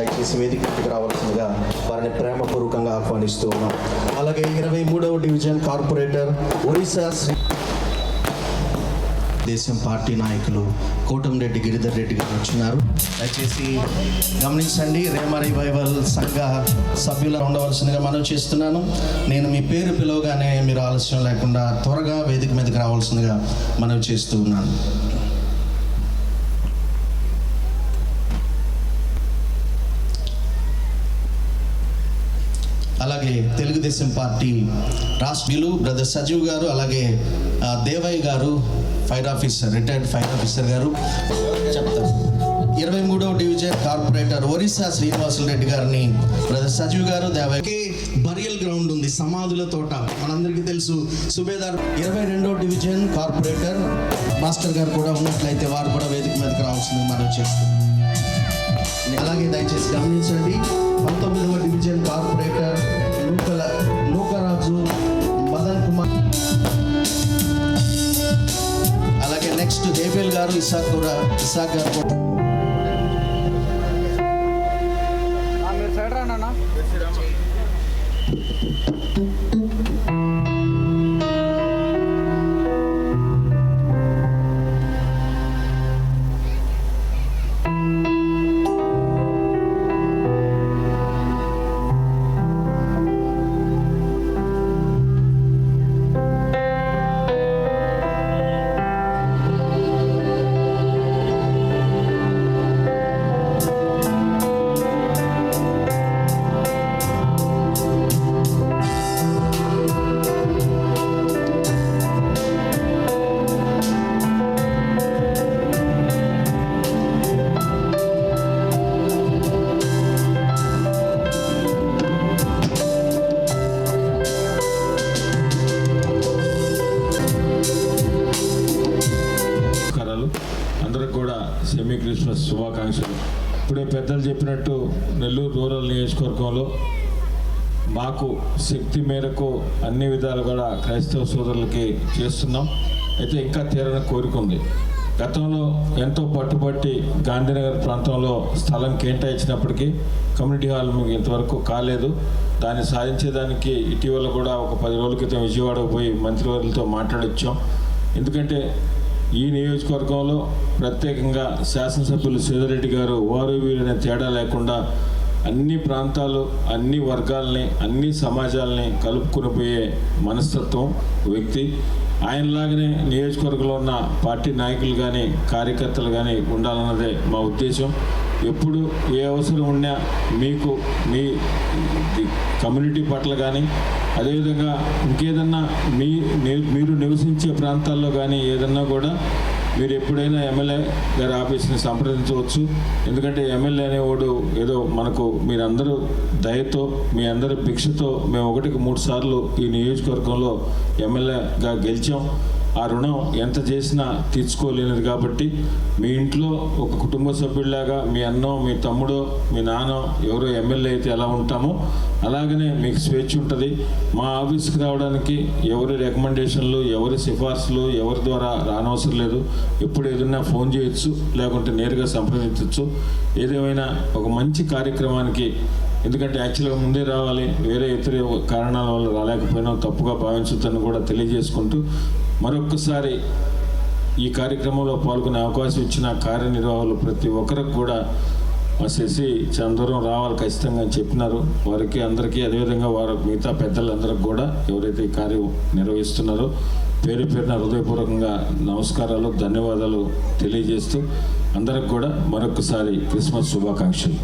దయచేసి వేదికకి రావాల్సిందిగా వారిని ప్రేమపూర్వకంగా ఆహ్వానిస్తూ ఉన్నాం. అలాగే 23వ డివిజన్ కార్పొరేటర్ ఒరిస్సా దేశం పార్టీ నాయకులు కోటంరెడ్డి గిరిధర్ రెడ్డి గారు వచ్చినారు. దయచేసి గమనించండి. రేమ రివైవల్ సంఘ సభ్యులు ఉండవలసిందిగా మనవి చేస్తున్నాను. నేను మీ పేరు పిలవగానే మీరు ఆలస్యం లేకుండా త్వరగా వేదిక మీదకి రావాల్సిందిగా మనవి చేస్తూ ఉన్నాను. అలాగే తెలుగుదేశం పార్టీ రాష్ట్రీయులు బ్రదర్ సజీవ్ గారు, అలాగే దేవయ్య గారు fire officer, retired fire officer గారు చెప్తారు. 23వ డివిజన్ కార్పొరేటర్ ఒరిస్సా శ్రీనివాసులు రెడ్డి గారిని బ్రదర్ సజీవ్ గారు, దేవయ్య. బరియల్ గ్రౌండ్ ఉంది, సమాధుల తోట మనందరికీ తెలుసు. సుబేదార్ 22వ డివిజన్ కార్పొరేటర్ మాస్టర్ గారు కూడా ఉన్నట్లయితే వారు కూడా వేదిక మీదకి రావాల్సింది మనం చేస్తున్నాం. అలాగే దయచేసి గమనించండి. 19వ డివిజన్ కార్పొరేటర్ నూకరాజు మదన్ కుమార్, అలాగే నెక్స్ట్ దేవేల్ గారు, ఇసాక్ గారు. అందరికి కూడా సెమీ క్రిస్మస్ శుభాకాంక్షలు. ఇప్పుడే పెద్దలు చెప్పినట్టు నెల్లూరు రూరల్ నియోజకవర్గంలో మాకు శక్తి మేరకు అన్ని విధాలు కూడా క్రైస్తవ సోదరులకి చేస్తున్నాం. అయితే ఇంకా తీరని కోరిక ఉంది. గతంలో ఎంతో పట్టుబట్టి గాంధీనగర్ ప్రాంతంలో స్థలం కేటాయించినప్పటికీ కమ్యూనిటీ హాల్ మీకు ఇంతవరకు కాలేదు. దాన్ని సాధించేదానికి ఇటీవల కూడా ఒక 10 రోజుల క్రితం విజయవాడకు పోయి మంత్రివర్యులతో మాట్లాడొచ్చాం. ఎందుకంటే ఈ నియోజకవర్గంలో ప్రత్యేకంగా శాసనసభ్యులు శ్రీధర్ గారు వారు వీరనే తేడా లేకుండా అన్ని ప్రాంతాలు, అన్ని వర్గాల్ని, అన్ని సమాజాలని కలుపుకుని పోయే మనస్తత్వం వ్యక్తి. ఆయనలాగానే నియోజకవర్గంలో ఉన్న పార్టీ నాయకులు కానీ కార్యకర్తలు కానీ ఉండాలన్నదే మా ఉద్దేశం. ఎప్పుడు ఏ అవసరం ఉన్నా మీకు మీ కమ్యూనిటీ పట్ల కానీ, అదేవిధంగా ఇంకేదన్నా మీరు నివసించే ప్రాంతాల్లో కానీ ఏదన్నా కూడా మీరు ఎప్పుడైనా ఎమ్మెల్యే గారి ఆఫీస్ని సంప్రదించవచ్చు. ఎందుకంటే ఎమ్మెల్యే అనేవాడు ఏదో మనకు మీరందరూ దయతో, మీ అందరి భిక్షతో మేము 1కి 3 సార్లు ఈ నియోజకవర్గంలో ఎమ్మెల్యేగా గెలిచాం. ఆ రుణం ఎంత చేసినా తీర్చుకోలేనిది. కాబట్టి మీ ఇంట్లో ఒక కుటుంబ సభ్యుడిలాగా మీ అన్నో, మీ తమ్ముడో, మీ నాన్నో ఎవరో ఎమ్మెల్యే అయితే ఎలా ఉంటామో అలాగనే మీకు స్వేచ్ఛ ఉంటుంది. మా ఆఫీస్కి రావడానికి ఎవరి రికమెండేషన్లు, ఎవరి సిఫార్సులు ఎవరి ద్వారా రానవసరం లేదు. ఎప్పుడు ఏదైనా ఫోన్ చేయొచ్చు, లేకుంటే నేరుగా సంప్రదించవచ్చు. ఏదేమైనా ఒక మంచి కార్యక్రమానికి, ఎందుకంటే యాక్చువల్గా ముందే రావాలి, వేరే ఇతర కారణాల వల్ల రాలేకపోయినా తప్పుగా భావించొద్దని కూడా తెలియజేసుకుంటూ మరొక్కసారి ఈ కార్యక్రమంలో పాల్గొనే అవకాశం ఇచ్చిన కార్యనిర్వాహకులు ప్రతి ఒక్కరికి కూడా మా శశి చంద్రం రావాలి ఖచ్చితంగా చెప్పినారు. వారికి అందరికీ, అదేవిధంగా వారు మిగతా పెద్దలందరికీ కూడా ఎవరైతే ఈ కార్యం నిర్వహిస్తున్నారో పేరు పేరున హృదయపూర్వకంగా నమస్కారాలు, ధన్యవాదాలు తెలియజేస్తూ అందరికి కూడా మరొకసారి క్రిస్మస్ శుభాకాంక్షలు.